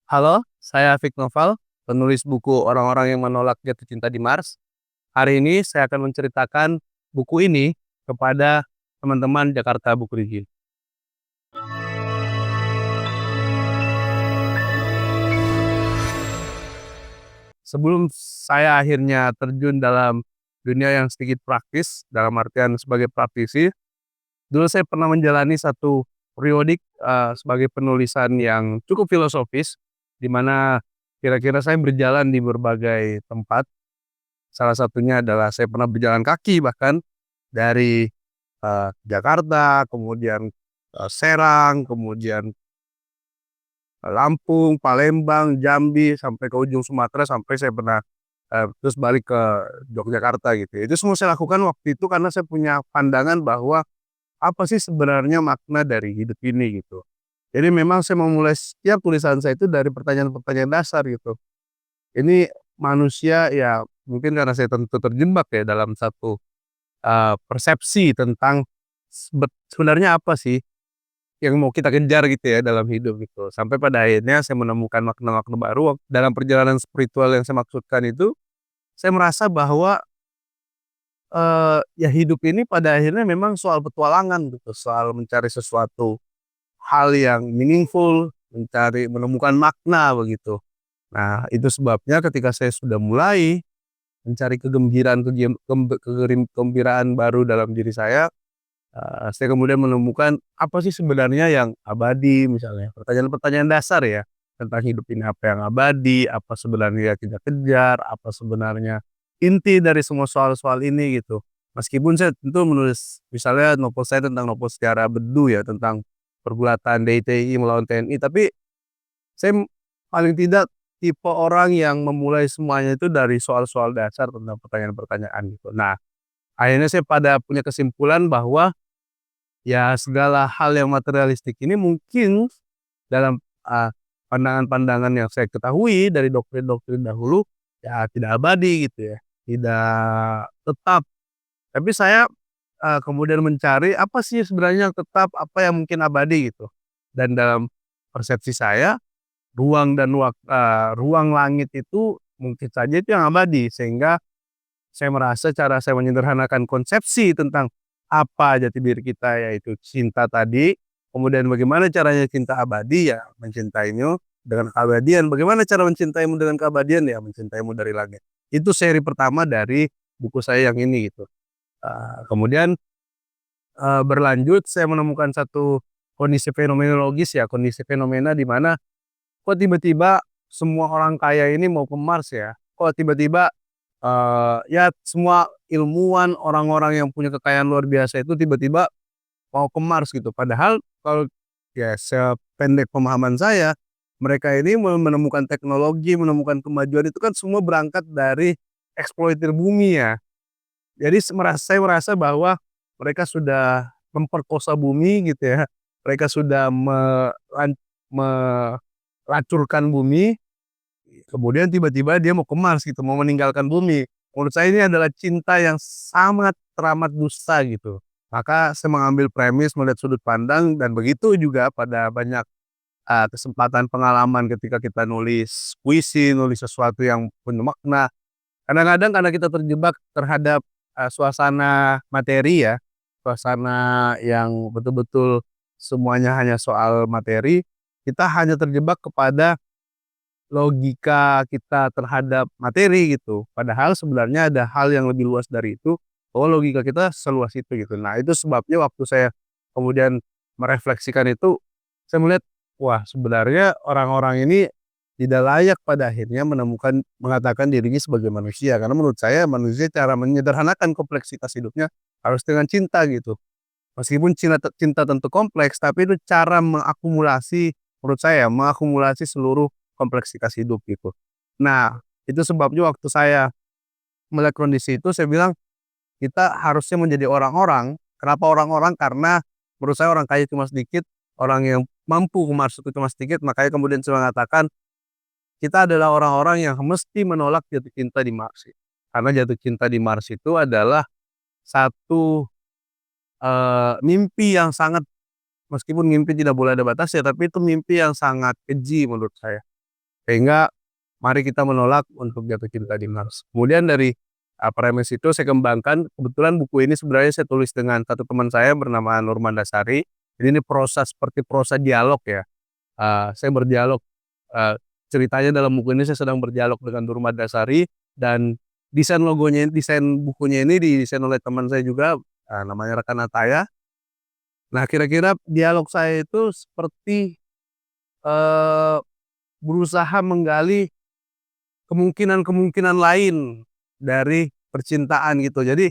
Halo, saya Afik Noval, penulis buku Orang-orang yang Menolak Jatuh Cinta di Mars. Hari ini saya akan menceritakan buku ini kepada teman-teman Jakarta Book Review. Sebelum saya akhirnya terjun dalam dunia yang sedikit praktis, dalam artian sebagai praktisi, dulu saya pernah menjalani satu periodik sebagai penulisan yang cukup filosofis, di mana kira-kira saya berjalan di berbagai tempat. Salah satunya adalah saya pernah berjalan kaki bahkan dari, Jakarta, kemudian, Serang, kemudian, Lampung, Palembang, Jambi, sampai ke ujung Sumatera, sampai saya pernah, terus balik ke Yogyakarta gitu ya. Itu semua saya lakukan waktu itu karena saya punya pandangan bahwa, apa sih sebenarnya makna dari hidup ini gitu. Jadi memang saya memulai setiap tulisan saya itu dari pertanyaan-pertanyaan dasar gitu. Ini manusia ya mungkin karena saya tentu terjebak ya dalam satu persepsi tentang sebenarnya apa sih yang mau kita kejar gitu ya dalam hidup gitu. Sampai pada akhirnya saya menemukan makna-makna baru dalam perjalanan spiritual yang saya maksudkan itu, saya merasa bahwa, ya hidup ini pada akhirnya memang soal petualangan gitu, soal mencari sesuatu hal yang meaningful, menemukan makna begitu. Nah, itu sebabnya ketika saya sudah mulai mencari kegembiraan kegem kembe kegerim kegembiraan baru dalam diri saya kemudian menemukan apa sih sebenarnya yang abadi misalnya, pertanyaan-pertanyaan dasar ya, tentang hidup ini apa yang abadi, apa sebenarnya yang kita kejar, apa sebenarnya inti dari semua soal-soal ini gitu. Meskipun saya tentu menulis misalnya novel saya tentang novel sejarah Bedu ya, tentang pergulatan DITI melawan TNI, tapi saya paling tidak tipe orang yang memulai semuanya itu dari soal-soal dasar tentang pertanyaan-pertanyaan gitu. Nah, akhirnya saya pada punya kesimpulan bahwa ya segala hal yang materialistik ini mungkin dalam, pandangan-pandangan yang saya ketahui dari doktrin-doktrin dahulu, ya tidak abadi gitu ya, tidak tetap. Tapi saya, kemudian mencari apa sih sebenarnya yang tetap, apa yang mungkin abadi gitu. Dan dalam persepsi saya, ruang langit itu mungkin saja itu yang abadi, sehingga saya merasa cara saya menyederhanakan konsepsi tentang apa jati diri kita, yaitu cinta tadi, kemudian bagaimana caranya cinta abadi, ya mencintaimu dengan keabadian. Bagaimana cara mencintaimu dengan keabadian? Ya mencintaimu dari langit. Itu seri pertama dari buku saya yang ini gitu. Kemudian, berlanjut saya menemukan satu kondisi fenomenologis ya, kondisi fenomena di mana kok tiba-tiba semua orang kaya ini mau ke Mars ya? Kok tiba-tiba, ya semua ilmuwan, orang-orang yang punya kekayaan luar biasa itu tiba-tiba mau ke Mars gitu. Padahal kalau ya sependek pemahaman saya, mereka ini menemukan teknologi, menemukan kemajuan itu kan semua berangkat dari eksploiter bumi ya. Jadi saya merasa bahwa mereka sudah memperkosa bumi gitu ya. Mereka sudah melacurkan bumi, kemudian tiba-tiba dia mau ke Mars gitu, mau meninggalkan bumi. Menurut saya ini adalah cinta yang sangat teramat dusta gitu. Maka saya mengambil premis, melihat sudut pandang, dan begitu juga pada banyak, kesempatan pengalaman ketika kita nulis puisi, nulis sesuatu yang penuh makna. Kadang-kadang karena kita terjebak terhadap, suasana materi ya, suasana yang betul-betul semuanya hanya soal materi, kita hanya terjebak kepada logika kita terhadap materi gitu. Padahal sebenarnya ada hal yang lebih luas dari itu, bahwa logika kita seluas itu gitu. Nah, itu sebabnya waktu saya kemudian merefleksikan itu, saya melihat, wah sebenarnya orang-orang ini tidak layak pada akhirnya mengatakan dirinya sebagai manusia. Karena menurut saya manusia cara menyederhanakan kompleksitas hidupnya harus dengan cinta gitu. Meskipun cinta tentu kompleks, tapi itu cara mengakumulasi, menurut saya mengakumulasi seluruh kompleksitas hidup gitu. Nah, itu sebabnya waktu saya melihat kondisi itu saya bilang, kita harusnya menjadi orang-orang. Kenapa orang-orang? Karena menurut saya orang kaya cuma sedikit, orang yang mampu ke Mars itu cuma sedikit, makanya kemudian saya mengatakan, kita adalah orang-orang yang mesti menolak jatuh cinta di Mars. Karena jatuh cinta di Mars itu adalah satu, mimpi yang sangat, meskipun mimpi tidak boleh ada batasnya, tapi itu mimpi yang sangat keji menurut saya. Sehingga mari kita menolak untuk jatuh cinta di Mars. Kemudian dari, premis itu saya kembangkan, kebetulan buku ini sebenarnya saya tulis dengan satu teman saya bernama Nurman Dasari. Jadi ini seperti prosa dialog ya, saya berdialog, ceritanya dalam buku ini saya sedang berdialog dengan Nurman Dasari, dan desain bukunya ini didesain oleh teman saya juga, namanya Rekan Ataya. Nah, kira-kira dialog saya itu seperti, eee, berusaha menggali kemungkinan-kemungkinan lain dari percintaan gitu. Jadi,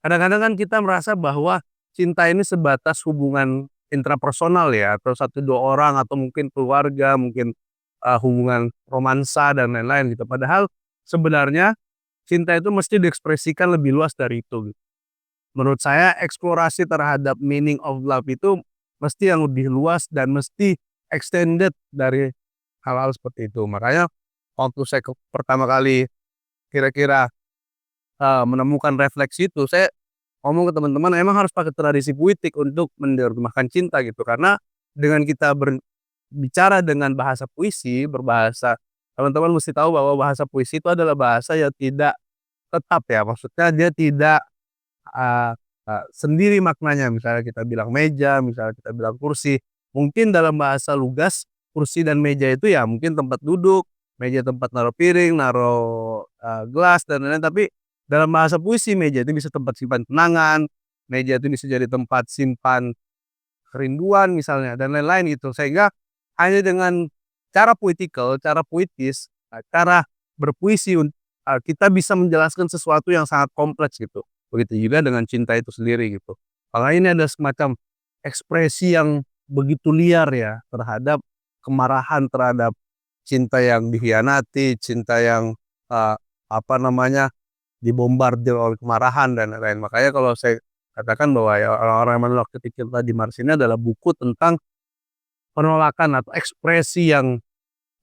kadang-kadang kan kita merasa bahwa cinta ini sebatas hubungan intrapersonal ya, atau satu 2 orang, atau mungkin keluarga, mungkin, hubungan romansa dan lain-lain gitu. Padahal sebenarnya cinta itu mesti diekspresikan lebih luas dari itu gitu. Menurut saya eksplorasi terhadap meaning of love itu mesti yang lebih luas dan mesti extended dari hal-hal seperti itu. Makanya waktu saya pertama kali kira-kira, menemukan refleksi itu, saya ngomong ke teman-teman, emang harus pakai tradisi puitik untuk menerjemahkan cinta gitu. Karena dengan kita berbicara dengan bahasa puisi, teman-teman mesti tahu bahwa bahasa puisi itu adalah bahasa yang tidak tetap ya, maksudnya dia tidak, eee sendiri maknanya. Misalnya kita bilang meja, misalnya kita bilang kursi, mungkin dalam bahasa lugas, kursi dan meja itu ya mungkin tempat duduk, meja tempat naruh piring, naruh, gelas dan lain-lain. Tapi dalam bahasa puisi, meja itu bisa tempat simpan kenangan, meja itu bisa jadi tempat simpan kerinduan misalnya dan lain-lain gitu. Sehingga hanya dengan cara cara puitis, cara berpuisi kita bisa menjelaskan sesuatu yang sangat kompleks gitu. Begitu juga dengan cinta itu sendiri gitu. Makanya ini ada semacam ekspresi yang begitu liar ya terhadap kemarahan terhadap cinta yang dikhianati, cinta yang, eee, apa namanya, dibombardir oleh kemarahan dan lain-lain. Makanya kalau saya katakan bahwa ya orang-orang yang menolak titik cinta di Mars ini adalah buku tentang penolakan atau ekspresi yang,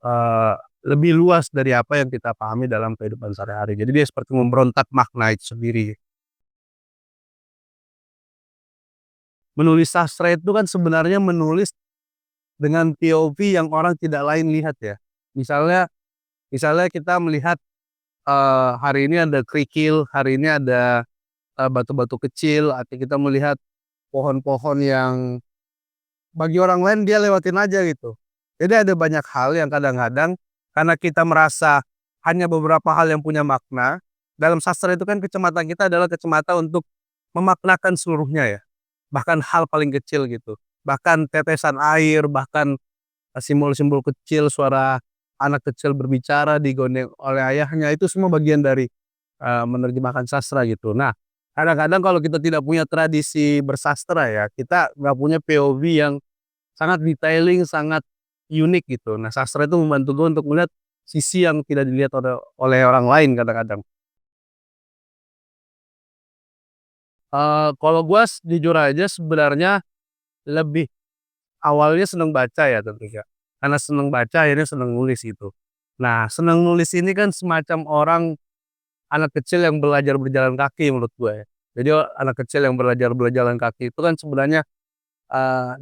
eee, lebih luas dari apa yang kita pahami dalam kehidupan sehari-hari. Jadi dia seperti memberontak makna itu sendiri. Menulis sastra itu kan sebenarnya menulis dengan POV yang orang tidak lain lihat ya. Misalnya misalnya kita melihat, hari ini ada kerikil, hari ini ada, batu-batu kecil, atau kita melihat pohon-pohon yang bagi orang lain dia lewatin aja gitu. Jadi ada banyak hal yang kadang-kadang karena kita merasa hanya beberapa hal yang punya makna, dalam sastra itu kan kacamata kita adalah kacamata untuk memaknakan seluruhnya ya, bahkan hal paling kecil gitu, bahkan tetesan air, bahkan, simbol-simbol kecil, suara anak kecil berbicara digondeng oleh ayahnya, itu semua bagian dari, menerjemahkan sastra gitu. Nah, kadang-kadang kalau kita tidak punya tradisi bersastra ya, kita nggak punya POV yang sangat detailing, sangat unik gitu. Nah, sastra itu membantu gue untuk melihat sisi yang tidak dilihat oleh orang lain kadang-kadang. Kalau gue jujur aja sebenarnya lebih awalnya seneng baca ya tentunya, karena seneng baca akhirnya seneng nulis gitu. Nah, seneng nulis ini kan semacam anak kecil yang belajar berjalan kaki menurut gue ya. Jadi anak kecil yang belajar berjalan kaki itu kan sebenarnya,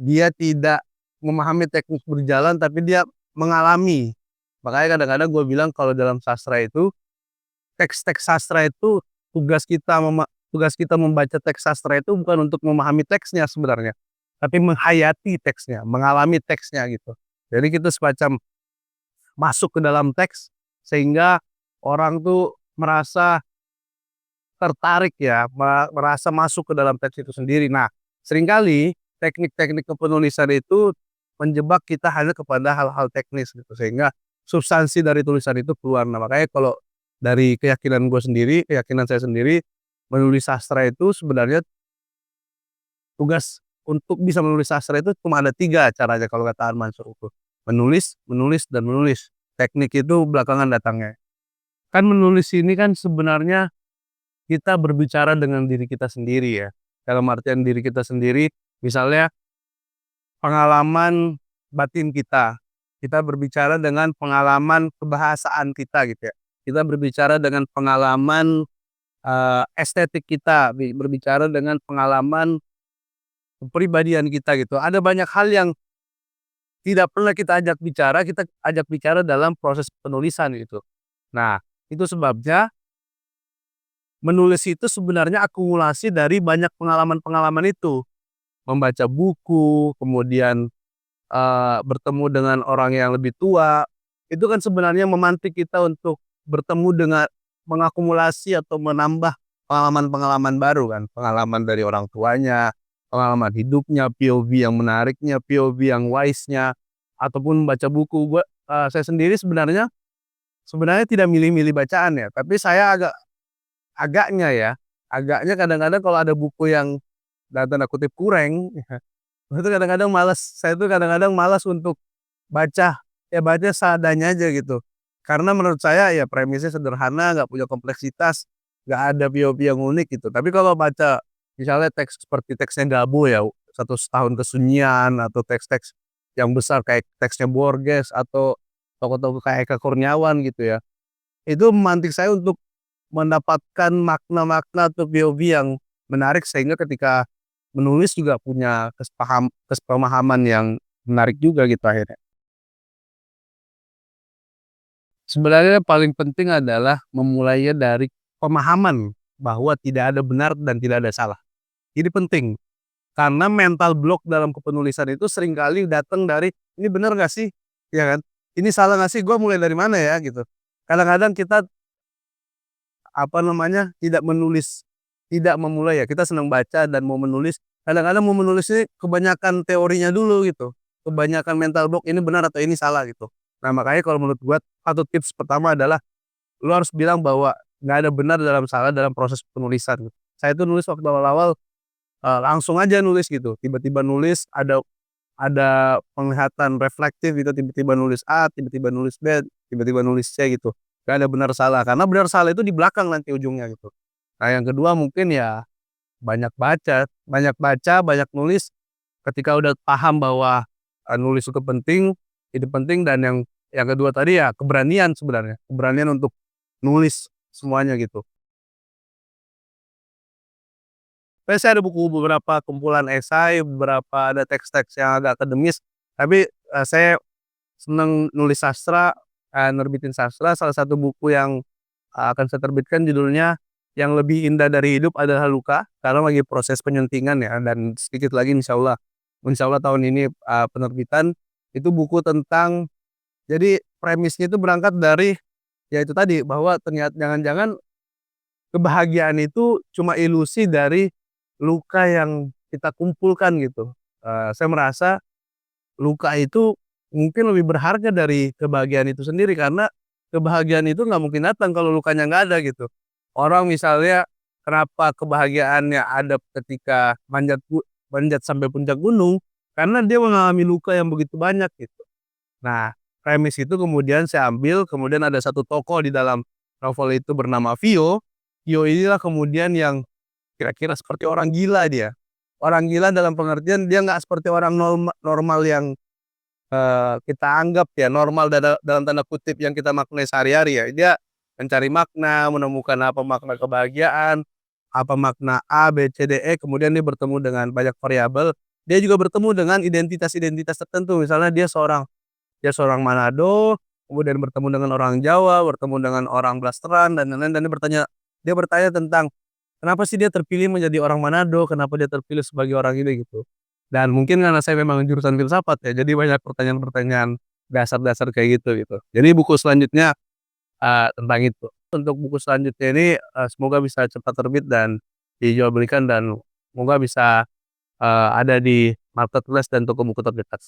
dia tidak memahami teknik berjalan, tapi dia mengalami. Makanya kadang-kadang gue bilang kalau dalam sastra itu, teks-teks sastra itu tugas kita membaca teks sastra itu bukan untuk memahami teksnya sebenarnya, tapi menghayati teksnya, mengalami teksnya gitu. Jadi kita semacam masuk ke dalam teks, sehingga orang tuh merasa tertarik ya, merasa masuk ke dalam teks itu sendiri. Nah, seringkali teknik-teknik kepenulisan itu menjebak kita hanya kepada hal-hal teknis gitu, sehingga substansi dari tulisan itu keluar. Nah, makanya kalau dari keyakinan saya sendiri, menulis sastra itu sebenarnya tugas untuk bisa menulis sastra itu cuma ada 3 caranya kalau kata Arman itu, menulis, menulis, dan menulis. Teknik itu belakangan datangnya. Kan menulis ini kan sebenarnya kita berbicara dengan diri kita sendiri ya, dalam artian diri kita sendiri, misalnya pengalaman batin kita, kita berbicara dengan pengalaman kebahasaan kita gitu ya, kita berbicara dengan pengalaman, estetik kita, berbicara dengan pengalaman kepribadian kita gitu. Ada banyak hal yang tidak pernah kita ajak bicara, kita ajak bicara dalam proses penulisan gitu. Nah, itu sebabnya menulis itu sebenarnya akumulasi dari banyak pengalaman-pengalaman itu. Membaca buku, kemudian, bertemu dengan orang yang lebih tua, itu kan sebenarnya memantik kita untuk bertemu dengan mengakumulasi atau menambah pengalaman-pengalaman baru kan. Pengalaman dari orang tuanya, pengalaman hidupnya, POV yang menariknya, POV yang wise-nya, ataupun membaca buku. Saya sendiri sebenarnya tidak milih-milih bacaan ya, tapi saya agaknya ya, agaknya kadang-kadang kalau ada buku yang dalam tanda kutip "kurang", itu kadang-kadang malas, saya tuh kadang-kadang malas untuk baca, ya baca seadanya aja gitu. Karena menurut saya ya premisnya sederhana, nggak punya kompleksitas, nggak ada POV yang unik gitu. Tapi kalau baca misalnya teks seperti teksnya Gabo ya, 100 Tahun Kesunyian, atau teks-teks yang besar kayak teksnya Borges, atau tokoh-tokoh kayak Eka Kurniawan gitu ya, itu memantik saya untuk mendapatkan makna-makna atau POV yang menarik sehingga ketika menulis juga punya kesepemahaman yang menarik juga gitu akhirnya. Sebenarnya yang paling penting adalah memulainya dari pemahaman bahwa tidak ada benar dan tidak ada salah. Ini penting, karena mental block dalam kepenulisan itu seringkali datang dari, "Ini benar nggak sih?" Ya kan? "Ini salah nggak sih? Gua mulai dari mana ya?" Gitu. Kadang-kadang kita apa namanya, tidak memulai ya, kita senang baca dan mau menulis, kadang-kadang mau menulis ini kebanyakan teorinya dulu gitu, kebanyakan mental block ini benar atau ini salah gitu. Nah makanya kalau menurut gua, satu tips pertama adalah lu harus bilang bahwa nggak ada benar dalam salah dalam proses penulisan gitu. Saya tuh nulis waktu awal-awal, langsung aja nulis gitu, tiba-tiba nulis, ada penglihatan reflektif gitu, tiba-tiba nulis A, tiba-tiba nulis B, tiba-tiba nulis C gitu. Gak ada benar salah, karena benar salah itu di belakang nanti ujungnya gitu. Nah yang kedua mungkin ya banyak baca, banyak nulis, ketika udah paham bahwa, nulis itu penting dan yang kedua tadi ya keberanian sebenarnya, keberanian untuk nulis semuanya gitu. Saya ada buku beberapa kumpulan esai, beberapa ada teks-teks yang agak akademis, tapi, saya seneng nulis sastra, nerbitin sastra. Salah satu buku yang, akan saya terbitkan judulnya "Yang Lebih Indah Dari Hidup Adalah Luka", karena lagi proses penyuntingan ya, dan sedikit lagi insyaallah tahun ini, penerbitan. Itu buku tentang, jadi premisnya itu berangkat dari, ya itu tadi, bahwa jangan-jangan kebahagiaan itu cuma ilusi dari luka yang kita kumpulkan gitu. Saya merasa luka itu mungkin lebih berharga dari kebahagiaan itu sendiri, karena kebahagiaan itu nggak mungkin datang kalau lukanya nggak ada gitu. Orang misalnya kenapa kebahagiaannya ada ketika manjat sampai puncak gunung, karena dia mengalami luka yang begitu banyak gitu. Nah, premis itu kemudian saya ambil, kemudian ada satu tokoh di dalam novel itu bernama Vio. Vio inilah kemudian yang kira-kira seperti orang gila dia. Orang gila dalam pengertian dia nggak seperti orang normal yang, kita anggap ya normal dalam tanda kutip yang kita maknai sehari-hari ya. Dia mencari makna, menemukan apa makna kebahagiaan, apa makna A, B, C, D, E, kemudian dia bertemu dengan banyak variabel. Dia juga bertemu dengan identitas-identitas tertentu, misalnya dia seorang Manado, kemudian bertemu dengan orang Jawa, bertemu dengan orang Blasteran dan lain-lain, dan dia bertanya tentang kenapa sih dia terpilih menjadi orang Manado, kenapa dia terpilih sebagai orang ini gitu. Dan mungkin karena saya memang jurusan filsafat ya, jadi banyak pertanyaan-pertanyaan dasar-dasar kayak gitu. Jadi buku selanjutnya, tentang itu. Untuk buku selanjutnya ini, semoga bisa cepat terbit dan dijual belikan, dan semoga bisa, ada di marketplace dan toko buku terdekat.